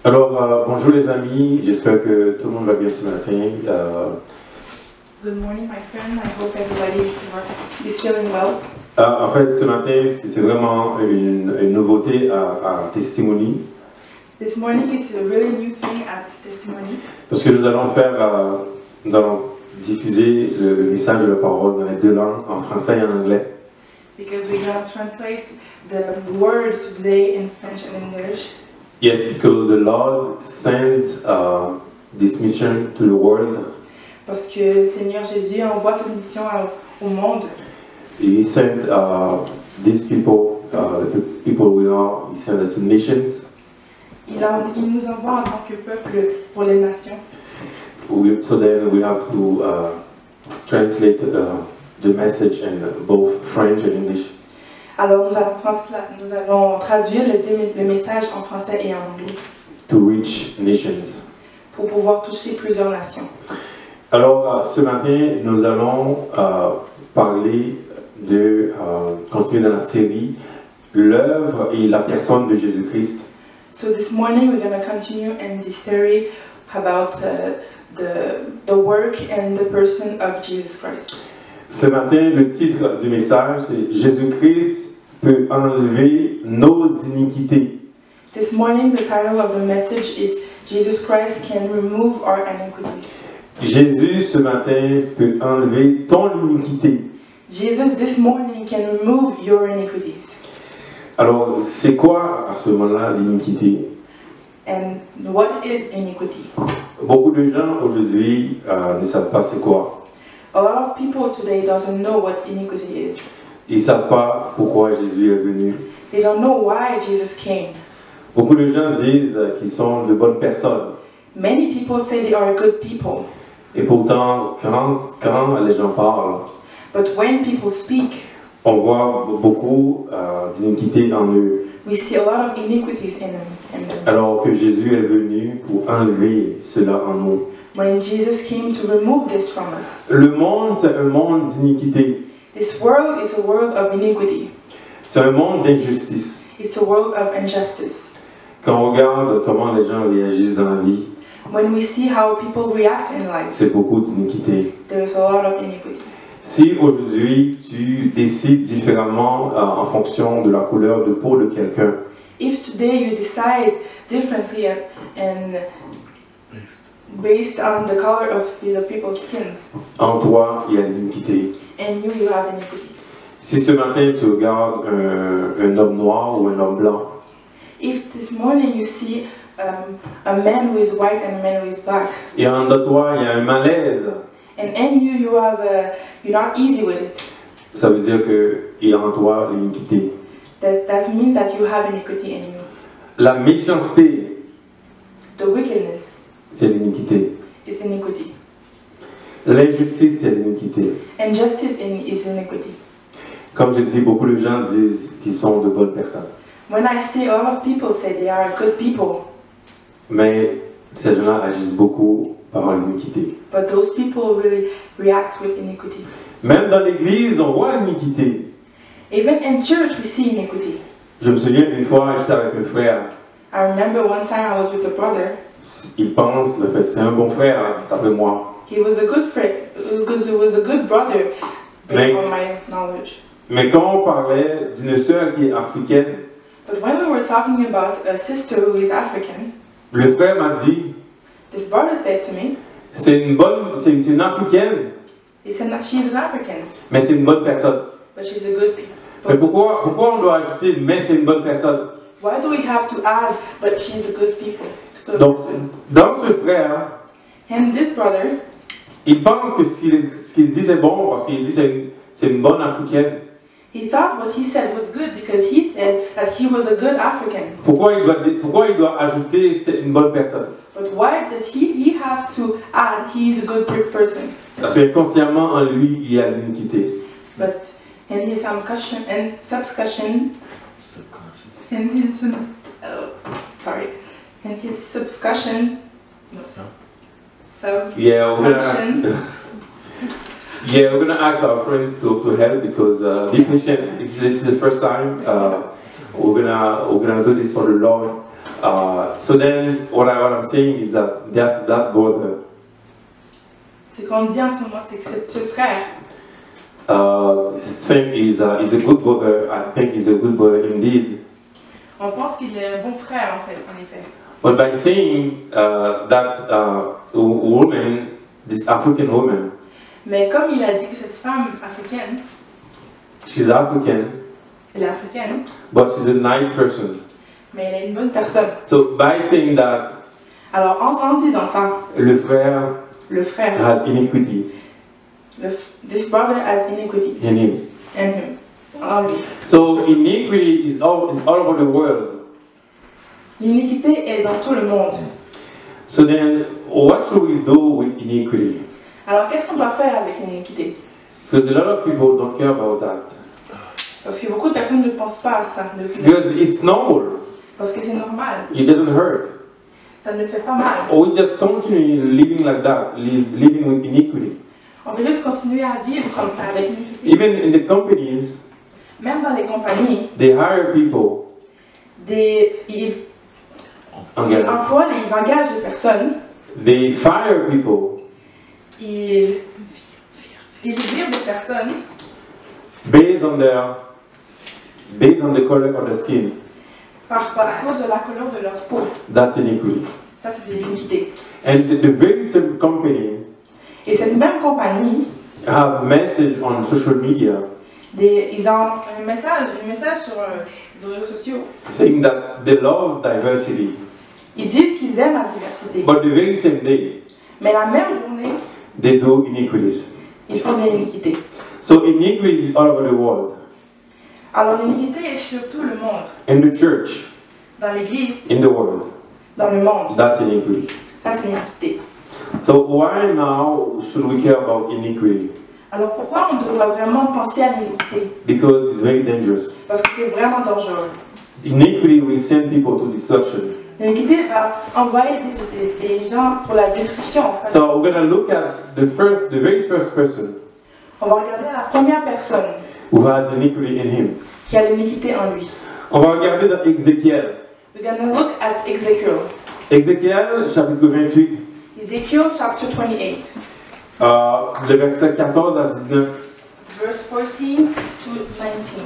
Alors, bonjour les amis, j'espère que tout le monde va bien ce matin. Good morning, my friend. I hope everybody is feeling well. En fait, ce matin, c'est vraiment une nouveauté à Testimony. This morning is a really new thing at Testimony. Parce que nous allons diffuser le message de la parole dans les deux langues, en français et en anglais. Because we're going to translate the word today in French and English. Yes, because the Lord sent this mission to the world. Parce que le Seigneur Jésus envoie cette mission au monde. He sent these people, the people we are, he sent us to nations. Il nous envoie en tant que peuple pour les nations. So then we have to translate the message in both French and English. Alors nous allons traduire le message en français et en anglais. To reach nations. Pour pouvoir toucher plusieurs nations. Alors ce matin, nous allons parler continuer dans la série l'œuvre et la personne de Jésus-Christ. So this morning we're going to continue in this series about the work and the person of Jesus Christ. Ce matin, le titre du message c'est Jésus-Christ peut enlever nos iniquités. This morning the title of the message is Jesus Christ can remove our iniquities. Jésus ce matin peut enlever ton iniquité. Jesus this morning can remove your iniquities. Alors, c'est quoi à ce moment-là l'iniquité? And what is iniquity? Beaucoup de gens aujourd'hui ne savent pas c'est quoi. A lot of people today doesn't know what iniquity is. Ils ne savent pas pourquoi Jésus est venu. They don't know why Jesus came. Beaucoup de gens disent qu'ils sont de bonnes personnes. Many people say they are good people. Et pourtant, quand les gens parlent, But when people speak, on voit beaucoup d'iniquité en eux. we see a lot of iniquities in them. Alors que Jésus est venu pour enlever cela en nous. When Jesus came to remove this from us. Le monde, c'est un monde d'iniquité. This world is a world of iniquity. C'est un monde d'injustice. It's a world of injustice. Quand on regarde comment les gens réagissent dans la vie, When we see how people react in life, c'est beaucoup d'iniquité. there's a lot of iniquity. Si aujourd'hui tu décides différemment en fonction de la couleur de peau de quelqu'un, If today you decide differently and based on the color of the people's skins, en toi il y a l'iniquité. and you have iniquity. Si ce matin tu regardes un homme noir ou un homme blanc, If this morning you see a man who is white and a man who is black, et en toi il y a un malaise, and in you you're not easy with it, ça veut dire qu'il y a en toi l'iniquité. that means that you have iniquity in you. La méchanceté, The wickedness c'est l'iniquité. is iniquity. L'injustice, c'est l'iniquité. Injustice is iniquity. Comme je dis, beaucoup de gens disent qu'ils sont de bonnes personnes. When I see a lot of people say they are good people, Mais ces gens-là agissent beaucoup par l'iniquité. but those people really react with iniquity. Même dans l'église, on voit l'iniquité. Even in church we see iniquity. Je me souviens une fois, j'étais avec un frère. I remember one time I was with a brother. Il pense, en fait, c'est un bon frère, d'après moi. He was a good friend, because he was a good brother, based on my knowledge. Mais quand on parlait d'une sœur qui est africaine, But when we were talking about a sister who is African, le frère m'a dit, this brother said to me, c'est une africaine, he said that she's an African, mais c'est une bonne personne. but she's a good Mais people. pourquoi on doit ajouter, mais c'est une bonne personne? Why do we have to add, but she's a good people? It's a good Donc, person. dans ce frère, And this brother, il pense que ce qu'il dit c'est bon parce qu'il dit c'est une bonne africaine. he thought what he said was good because he said that he was a good African. Pourquoi il doit ajouter c'est une bonne personne? But why does he has to add he's a good person? Parce que consciemment en lui il y a l'iniquité. But in his subconscious, in his subconscious, Yeah, we're gonna ask our friends to help because be patient. This is the first time. We're gonna do this for the Lord. So then, what I'm saying is that that brother Ce qu'on dit en ce moment, c'est que ce frère, think he's a good brother. I think he's a good brother indeed. on pense qu'il est un bon frère en fait, en effet. But by saying that woman, this African woman, Mais comme il a dit que cette femme africaine, she's African, elle est africaine, but she's a nice person. mais elle est une bonne personne. So by saying that, Alors en disant ça, le frère le frère, has iniquity this brother has iniquity in him. in him, en lui. So iniquity is all over the world. L'iniquité est dans tout le monde. So then, what should we do with iniquity? Alors qu'est-ce qu'on doit faire avec l'iniquité? Because a lot of people don't care about that. Parce que beaucoup de personnes ne pensent pas à ça. Because it's normal. Parce que c'est normal. It doesn't hurt. Ça ne fait pas mal. Or we just continue living like that, living with iniquity. On peut juste continuer à vivre comme ça avec l'iniquité. Even in the companies, Même dans les compagnies, they hire people. ils emploient, ils engagent des personnes. They fire people Ils virent des personnes based on the color of the skin. à cause de la couleur de leur peau. That's iniquity. Ça, c'est de l'iniquité. And the very same companies Et cette même compagnie, have message on social media ils ont un message sur les réseaux sociaux. saying that they love diversity, Ils disent qu'ils aiment la diversité. but the very same day Mais la même journée, they do iniquities. ils font de l'iniquité. So iniquity is all over the world. Alors l'iniquité est sur tout le monde. In the church, Dans l'église, in the world, dans le monde. that's iniquity. Ça, c'est l'iniquité. So why now should we care about iniquity? Alors pourquoi on doit vraiment penser à l'iniquité? Because it's very dangerous. Parce que c'est vraiment dangereux. Iniquity will send people to destruction. L'iniquité va envoyer des gens pour la destruction. En fait. So we're going to look at the very first person On va regarder la première personne who has iniquity in him. qui a l'iniquité en lui. On va regarder dans Ézéchiel. We're going to look at Ezekiel. Ézéchiel, chapitre 28, Ezekiel chapter 28, le verset 14 à 19. verse 14 to 19.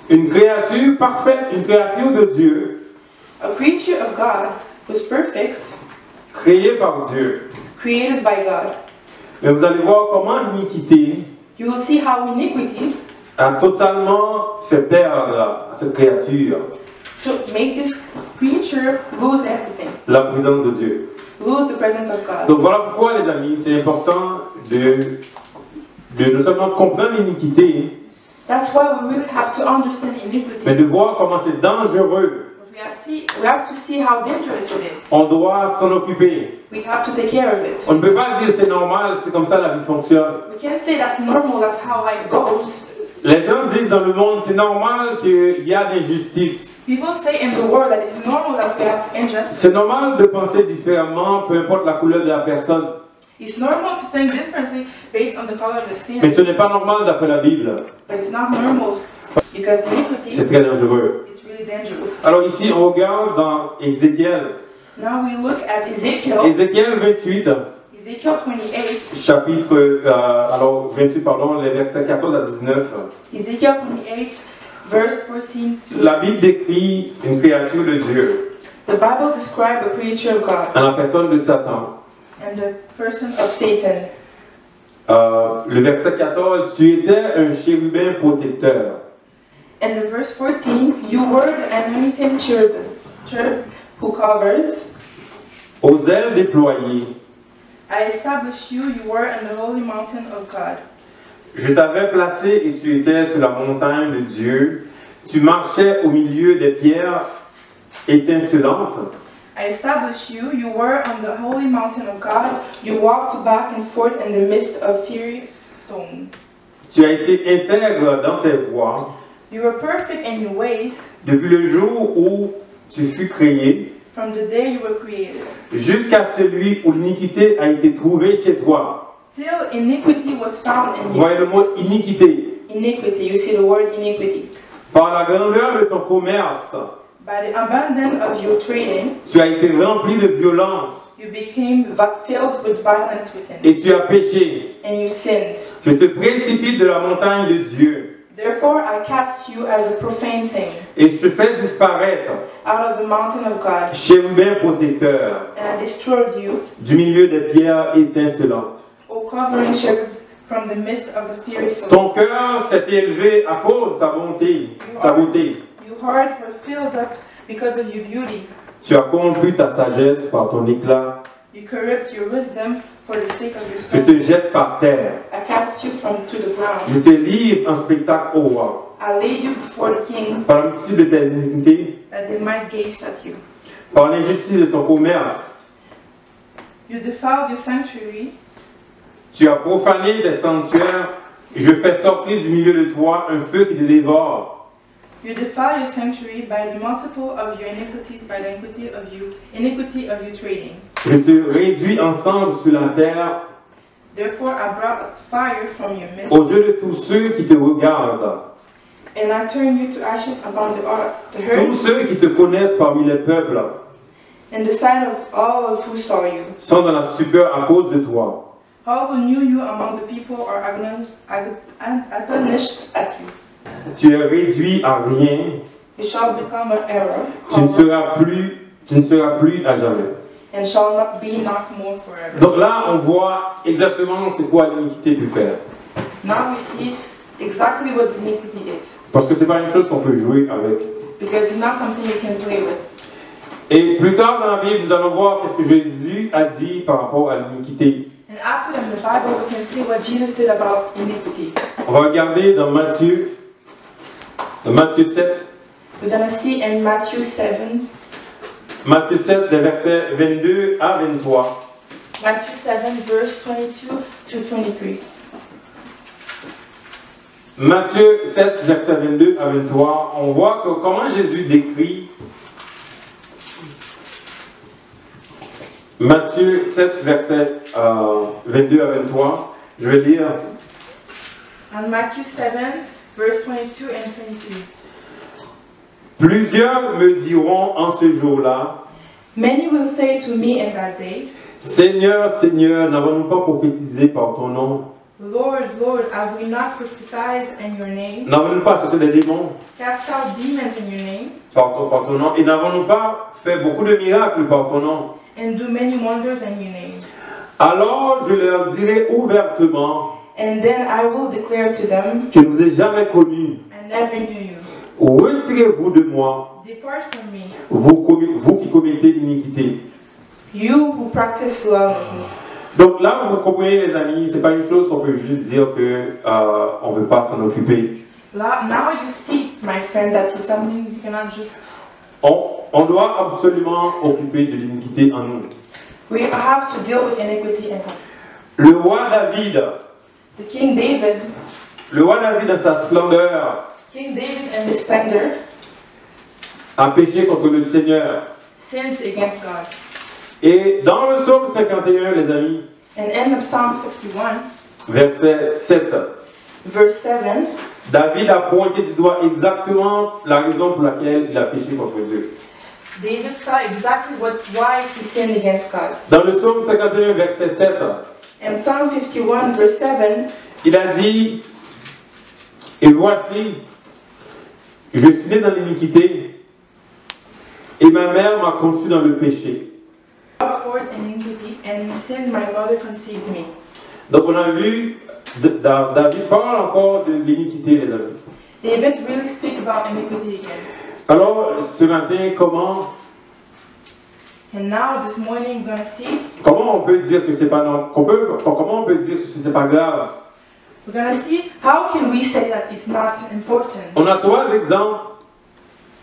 Une créature parfaite, une créature de Dieu, A creature of God was perfect, créée par Dieu. created by God. Mais vous allez voir comment l'iniquité You will see how iniquity a totalement fait perdre à cette créature to make this creature lose everything, la présence de Dieu. lose the presence of God. Donc voilà pourquoi, les amis, c'est important de non seulement comprendre l'iniquité, That's why we really have to understand iniquity. mais de voir comment c'est dangereux. We have to see how dangerous it is. On doit s'en occuper. We have to take care of it. On ne peut pas dire c'est normal, c'est comme ça la vie fonctionne. We can't say that's normal, that's how life goes. Les gens disent dans le monde, c'est normal qu'il y a des injustices. People say in the world that it's normal that we have injustice. C'est normal de penser différemment, peu importe la couleur de la personne. It's normal to think differently based on the color of the Mais skin. ce n'est pas normal d'après la Bible. But it's not normal because iniquity C'est très dangereux. is really dangerous. Alors ici, on regarde dans Ézéchiel. Now we look at Ezekiel, Ézéchiel 28, Ezekiel 28, chapitre, 28, pardon, les versets 14 à 19. Ezekiel 28, verse 14 to. La Bible décrit une créature de Dieu The Bible describes a creature of God en la personne de Satan. and the person of Satan. Le verset 14, tu étais un chérubin protecteur. And in verse 14, you were the anointed cherub who covers. Aux ailes déployées, I established you, you were in the holy mountain of God. je t'avais placé et tu étais sur la montagne de Dieu. Tu marchais au milieu des pierres étincelantes. I established you, you were on the holy mountain of God. You walked back and forth in the midst of furious stone. Tu as été intègre dans tes voies You were perfect in your ways depuis le jour où tu fus créé from the day you were created. jusqu'à celui où l'iniquité a été trouvée chez toi. Till iniquity was found in you. Voyez le mot iniquité. Iniquity, you see the word iniquity. Par la grandeur de ton commerce, By the abandon of your trading, tu as été rempli de violence you became filled with violence within, et tu as péché. and you sinned. Je te précipite de la montagne de Dieu Therefore I cast you as a profane thing et je te fais disparaître, out of the mountain of God, chérubin protecteur, and I destroyed you, du milieu des pierres étincelantes. O covering cherubs, from the midst of the fiery sword. Ton cœur s'est élevé à cause de ta bonté, ta beauté. Your heart was filled up because of your beauty. Tu as corrompu ta sagesse par ton éclat. You corrupt your wisdom for the sake of your Je strength. te jette par terre. I cast you to the ground. Je te livre en spectacle au roi. I laid you before the kings, Par la multitude de tes iniquités, that they might gaze at you. par l'injustice de ton commerce, You defiled your sanctuary. tu as profané tes sanctuaires. Je fais sortir du milieu de toi un feu qui te dévore. You defile your sanctuary by the multiple of your iniquities, by the iniquity of your trading. Je te réduis en cendres sur la terre Therefore I brought fire from your midst, aux yeux de tous ceux qui te regardent, and I turned you to ashes upon the tous earth, ceux qui te connaissent parmi les peuples in the sight of all of who saw you. sont dans la stupeur à cause de toi. All who knew you among the people are astonished at you. Tu es réduit à rien, You shall become an error, tu ne seras plus à jamais. and shall not be not more forever. Donc là, on voit exactement c'est quoi l'iniquité peut faire. Now we see exactly what iniquity is, Parce que c'est pas une chose qu'on peut jouer avec. because it's not something you can play with. Et plus tard dans la Bible, nous allons voir qu'est-ce que Jésus a dit par rapport à l'iniquité. And after in the Bible, we can see what Jesus said about iniquity. On va regarder dans Matthieu 7. We're gonna see in Matthew 7, Matthieu 7, des versets 22 à 23. Matthew 7, verse 22 to 23. Matthieu 7, versets 22 à 23, on voit que comment Jésus décrit Matthieu 7, versets 22 à 23. Je vais lire. And Matthew 7, verse 22 and 23. Plusieurs me diront en ce jour-là, Many will say to me in that day, Seigneur, Seigneur, n'avons-nous pas prophétisé par ton nom? Lord, Lord, have we not prophesied in your name, N'avons-nous pas chassé des démons cast out demons in your name, par ton nom? Et n'avons-nous pas fait beaucoup de miracles par ton nom? and do many wonders in your name? Alors je leur dirai ouvertement, And then I will declare to them, je ne vous ai jamais connu. I never knew you. Retirez-vous de moi, Depart from me, vous qui commettez l'iniquité. you who practice lawlessness. Donc là, vous comprenez les amis, c'est pas une chose qu'on peut juste dire que on ne veut pas s'en occuper. Now you see, my friend, that it's something you cannot just. On doit absolument occuper de l'iniquité en nous. We have to deal with iniquity in us. Le roi David, The King David dans sa splendeur, King David in his splendor a péché contre le Seigneur. sins against God. Et dans le psaume 51, les amis, And in Psalm 51, verset 7, verse 7, David a pointé du doigt exactement la raison pour laquelle il a péché contre Dieu. David saw exactly why he sinned against God. Dans le psaume 51, verset 7, In Psalm 51, verse 7, il a dit, et voici, je suis né dans l'iniquité, et ma mère m'a conçu dans le péché. brought forth in iniquity, and in sin my mother conceived me. Donc on a vu, David parle encore de l'iniquité, les amis. David really speak about iniquity again. Alors, ce matin, comment And now this morning we're gonna see, on peut dire que c'est pas comment on peut dire que c'est pas grave? we're gonna see how can we say that it's not important. On a trois exemples.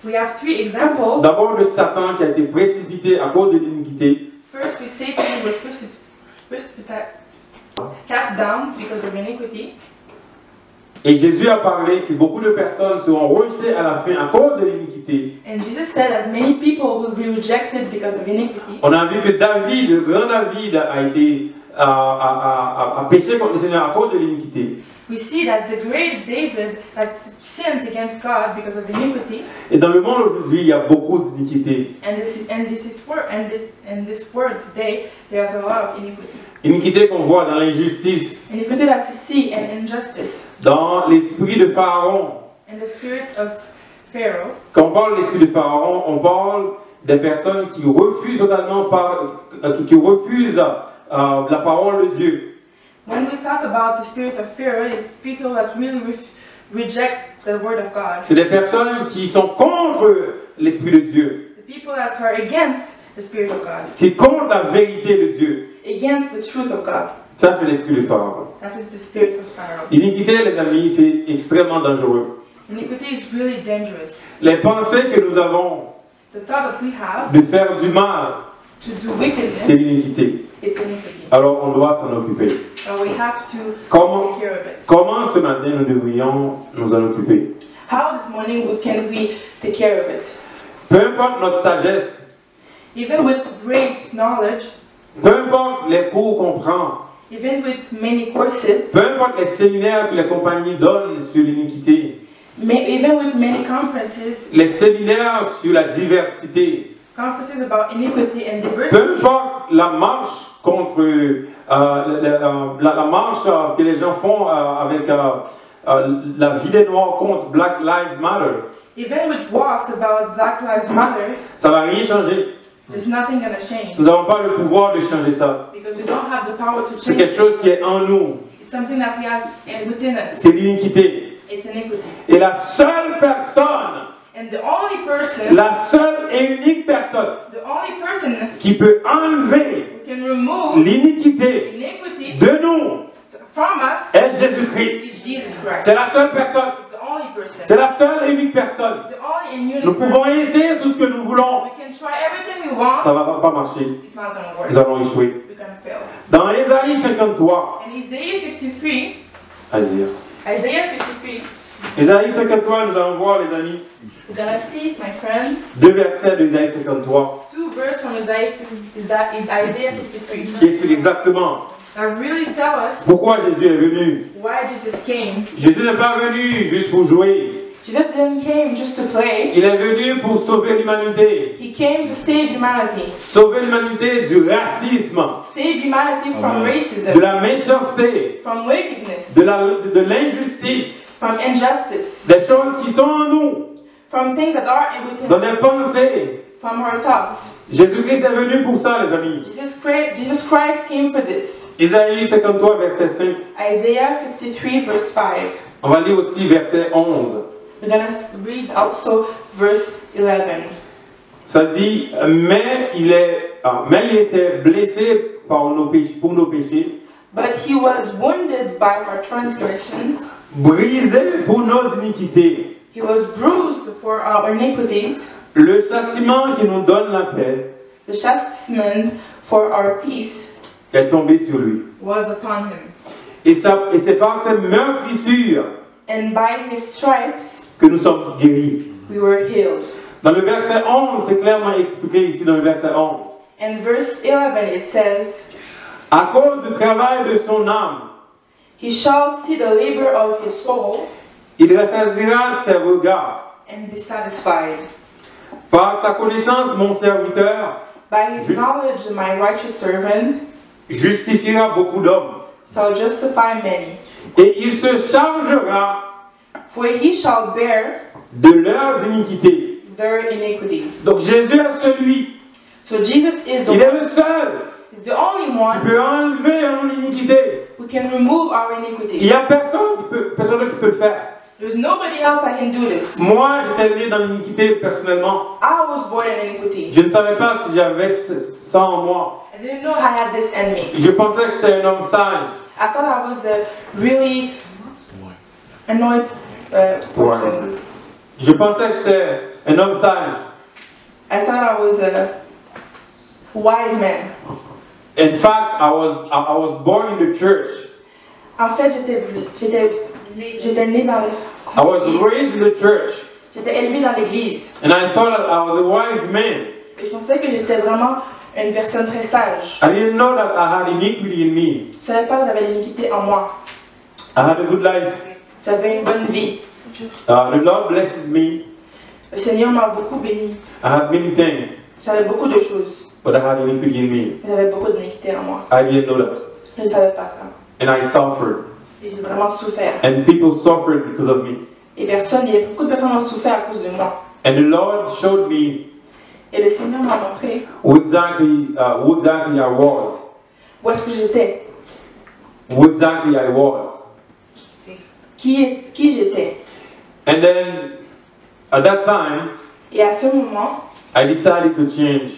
We have three examples. D'abord de Satan qui a été précipité à cause de l'iniquité. First, we Satan was cast down because of iniquity. Et Jésus a parlé que beaucoup de personnes seront rejetées à la fin à cause de l'iniquité. And Jesus said that many people will be rejected because of iniquity. On a vu que David, le grand David, a péché contre le Seigneur à cause de l'iniquité. we see that the great David that sinned against God because of iniquity. Et dans le monde aujourd'hui, il y a beaucoup d'iniquité. And this world today, there's a lot of iniquity. Iniquité qu'on voit dans l'injustice, Iniquity that you see in injustice, dans l'esprit de Pharaon. and the spirit of Pharaoh. Quand on parle de l'esprit de Pharaon, on parle des personnes qui refusent totalement, qui refusent la parole de Dieu. When we talk about the spirit of Pharaoh, it's people that really reject the word of God. C'est des personnes qui sont contre l'esprit de Dieu, The people that are against the spirit of God, qui contre la vérité de Dieu. against the truth of God. Ça, c'est l'esprit de Pharaon. That is the spirit of Pharaoh. L'iniquité, les amis, c'est extrêmement dangereux. Iniquity is really dangerous. Les pensées que nous avons The thought that we have de faire du mal, to do c'est wickedness, l'iniquité. it's iniquity. Alors, on doit s'en occuper. And we have to Comment, take care of it. comment ce matin nous devrions nous en occuper? How this morning can we take care of it? Peu importe notre sagesse, Even with great knowledge, peu importe les cours qu'on prend, even with many courses, peu importe les séminaires que les compagnies donnent sur l'iniquité, even with many conferences, les séminaires sur la diversité, conferences about iniquity and peu diversity, importe la marche contre la marche que les gens font avec la vie des Noirs contre Black Lives Matter, even with walks about Black Lives Matter, ça va rien changer. there's nothing going to change Nous n'avons pas le pouvoir de changer ça. because we don't have the power to C'est change quelque it. chose qui est en nous. It's something that we have within us. C'est l'iniquité. It's iniquity. Et la seule personne, And the only person, la seule et unique personne the only person qui peut enlever who can remove l'iniquité iniquity de nous from us est Jésus-Christ. is Jesus Christ. C'est la seule personne. It's the only person. C'est la seule et unique personne. The only and unique Nous person. pouvons essayer tout ce que nous voulons. We can try everything we want. Ça ne va pas marcher. It's not going to work. Nous allons échouer. We're going to fail. Dans Ésaïe 53, And Isaiah 53, Isaiah Isaiah 53, Ésaïe 53, nous allons voir les amis, we're going to see, my friends, 2 versets d'Ésaïe 53, two verses from Isaiah 53 qui expliquent exactement that really tell us pourquoi Jésus est venu. why Jesus came. Jésus n'est pas venu juste pour jouer. Jesus didn't came just to play. Il est venu pour sauver l'humanité. He came to save humanity. Sauver l'humanité du racisme, Save humanity from de racism, la méchanceté, from wickedness, de l'injustice, from injustice, des choses qui sont en nous, from things that are dans within, les pensées. from our thoughts. Jésus-Christ est venu pour ça, les amis. Jesus Christ came for this. Isaïe 53, verset 5. Isaiah 53 verse 5. On va lire aussi verset 11. We're going to read also verse 11. Ça dit, mais il était blessé pour nos péchés, But he was wounded by our transgressions. brisé pour nos iniquités. He was bruised for our iniquities. Le châtiment qui nous donne la paix The chastisement for our peace est tombé sur lui. was upon him. Et c'est par ces meurtrissures And by his stripes que nous sommes guéris. we were healed. Dans le verset 11, c'est clairement expliqué ici dans le verset 11. And verse 11 it says, À cause du travail de son âme, he shall see the labor of his soul il rassasiera ses regards. and be satisfied. Par sa connaissance, mon serviteur By his Just- knowledge my righteous servant justifiera beaucoup d'hommes. shall justify many. Et il se chargera For he shall bear de leurs iniquités. their iniquities. Donc Jésus est celui, So Jesus is il the, est le seul is the only qui one peut enlever mon iniquité. who can remove our Il iniquities. n'y a personne d'autre qui peut le faire. There's nobody else that can do this. Moi, j'étais né dans l'iniquité personnellement. I was born in iniquity. Je ne savais pas si j'avais ça en moi. I didn't know I had this in me. Je pensais que j'étais un homme sage. I thought I was a really annoyed person. Je pensais que j'étais un homme sage. I thought I was a wise man. In fact, I was born in the church. En fait, j'étais né dans I was raised in the church. j'étais élevé dans l'église. And I thought that I was a wise man. Et je pensais que j'étais vraiment une personne très sage. I didn't know that I had iniquity in me. Je savais pas que j'avais l'iniquité en moi. I had a good life. J'avais une bonne vie. The Lord blesses me. Le Seigneur m'a beaucoup béni. I had many things, J'avais beaucoup de choses. but I had iniquity in me. J'avais beaucoup d'iniquité en moi. I didn't know that. Je ne savais pas ça. And I suffered. Et j'ai vraiment souffert. And people suffered because of me. Et beaucoup de personnes ont souffert à cause de moi. And the Lord showed me Et le Seigneur m'a montré who exactly I was. où est-ce que j'étais. Who exactly I was. Qui j'étais. And then, at that time, Et à ce moment, I decided to change.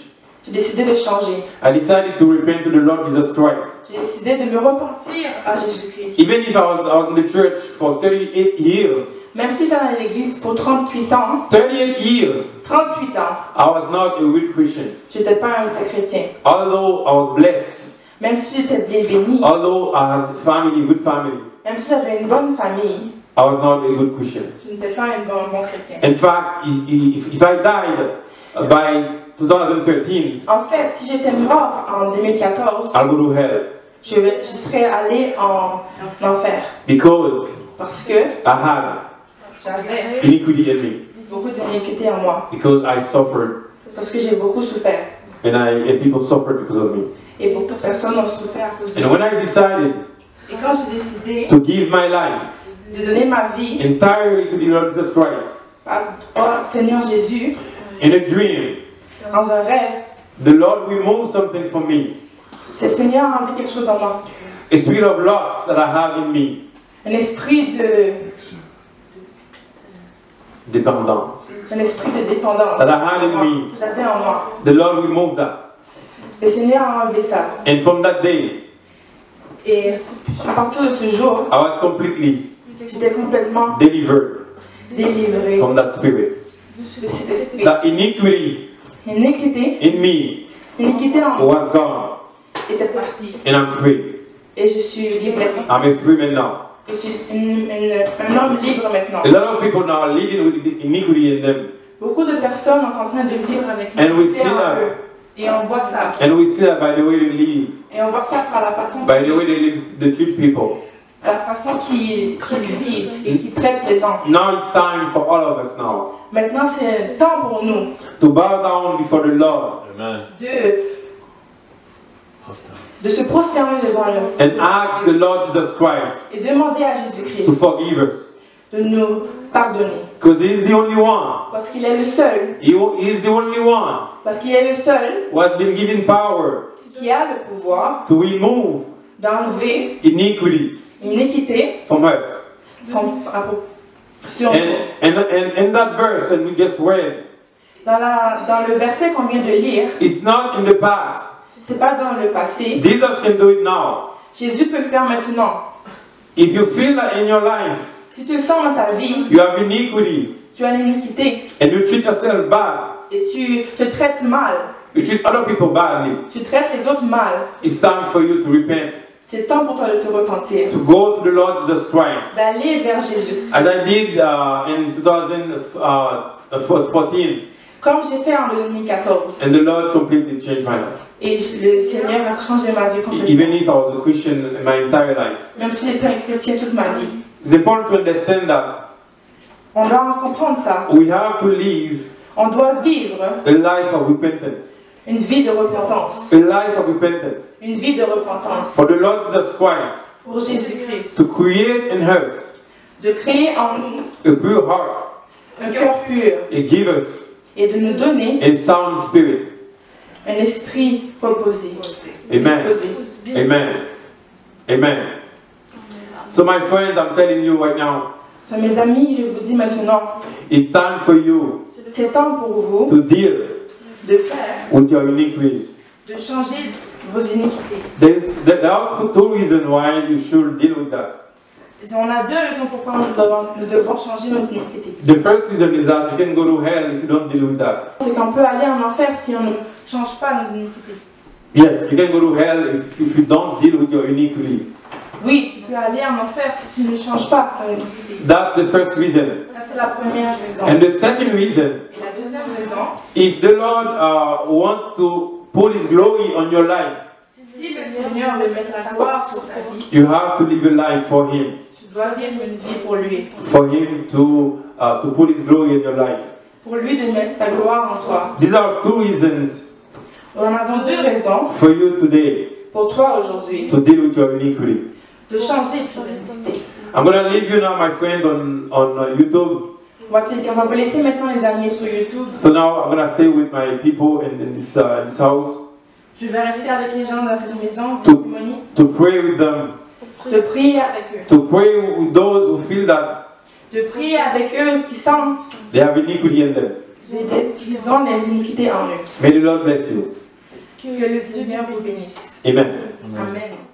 j'ai décidé de changer. I decided to repent to the Lord Jesus Christ. J'ai décidé de me repentir à Jésus-Christ. Even if I was in the church for 38 years, Même si j'étais dans l'église pour 38 ans, 38 years, 38 ans, I was not a real Christian. j'étais pas un vrai chrétien. Although I was blessed, Même si j'étais béni, although I had family, good family, même si j'avais une bonne famille, I was not a good Christian. je n'étais pas un bon chrétien. In fact, if I died by 2013, En fait, si j'étais mort en 2014, I'll go to hell je serais allé en enfer. because Parce que I had j'avais iniquity in me, beaucoup d'iniquité en moi. because I suffered, Parce que j'ai beaucoup souffert. and people suffered because of me. Et beaucoup de personnes ont souffert à cause de And moi. when I decided Et quand j'ai décidé to give my life de donner ma vie entirely to the Lord Jesus Christ, au Seigneur Jésus, in a dream, dans un rêve, the Lord removed something from me, le Seigneur a enlevé quelque chose en moi. a spirit of lust that I have in me, Un esprit de dependence dépendance. that I had in me. J'avais en moi. The Lord removed that. Le Seigneur a enlevé ça. And from that day, Et à partir de ce jour, I was completely j'étais complètement delivered délivrée from that spirit. de cet esprit. That iniquity L'iniquité in me en moi was gone, était partie. and I'm free. Et je suis libre. I'm a free man now. Je suis un homme libre maintenant. A lot of people now are living with the iniquity in them, Beaucoup de personnes sont en train de vivre avec and we l'iniquité see en that. eux. Et on voit ça. And we see that by the way they live, Et on voit ça par la façon by the way they live, they treat people. la façon qu'ils vivent et qu'ils traitent les gens. Now it's time for all of us now Maintenant, c'est le temps pour nous to bow down before the Lord de se prosterner devant lui and ask the Lord Jesus Christ et demander à to Jésus-Christ forgive us, de nous pardonner. because He's the only one. Parce qu'il est le seul, He is the only one parce qu'il est le seul who has been given power qui a le pouvoir to remove d'enlever iniquities l'iniquité from us. sur nous. And that verse that we just read, Dans le verset qu'on vient de lire, it's not in the past. c'est pas dans le passé. Jesus can do it now. Jésus peut le faire maintenant. If you feel that in your life Si tu le sens dans ta vie, you have iniquity tu as l'iniquité and you treat yourself bad, et tu te traites mal, you treat other people badly, tu traites les autres mal, it's time for you to repent, c'est temps pour toi de te repentir, to go to the Lord Jesus Christ. d'aller vers Jésus. As I did in 2014, Comme j'ai fait en 2014. and the Lord completely changed my life. Et le Seigneur a changé ma vie complètement. Even if I was a Christian my entire life. Même si j'étais un chrétien toute ma vie. It's important to understand that On doit comprendre ça. we have to live On doit vivre a life of repentance. une vie de repentance. A life of repentance. Une vie de repentance. For the Lord Jesus Christ Pour Jésus-Christ. to create in us De créer en nous a pure heart un cœur pur. and give us Et de nous donner a sound spirit. un esprit reposé. Amen. Disposé. Amen. Amen. So my friends, I'm telling you right now, So, mes amis, je vous dis maintenant, it's time for you c'est temps pour vous to deal de faire, with your iniquities. de changer vos iniquités. There are two reasons why you should deal with that. On a deux raisons pourquoi nous devons changer nos iniquités. The first reason is that you can go to hell if you don't deal with that. C'est qu'on peut aller en enfer si on ne change pas nos iniquités. Yes, you can go to hell if you don't deal with your iniquity. Oui, tu peux aller en enfer si tu ne changes pas ton iniquité. That's the first reason. Ça, c'est la première raison. And the second reason, Et la deuxième raison, if the Lord wants to put His glory on your life, si le Seigneur veut mettre sa gloire sur ta vie, you have to live a life for Him. tu dois vivre une vie pour lui. For Him to put His glory in your life. Pour lui de mettre sa gloire en soi. These are two reasons Nous en avons deux raisons for you today pour toi aujourd'hui to deal with your iniquity. de changer ton identité. I'm going to leave you now, my friends, on YouTube. On va vous laisser maintenant les amis sur YouTube. So now I'm going to stay with my people in this house Je vais rester avec les gens dans cette maison to pray with them, de prier avec eux. to pray with those who feel that De prier avec eux qui sentent they have iniquity in them. qu'ils ont de l'iniquité en eux. May the Lord bless you. Que le Seigneur vous bénisse. Amen. Amen.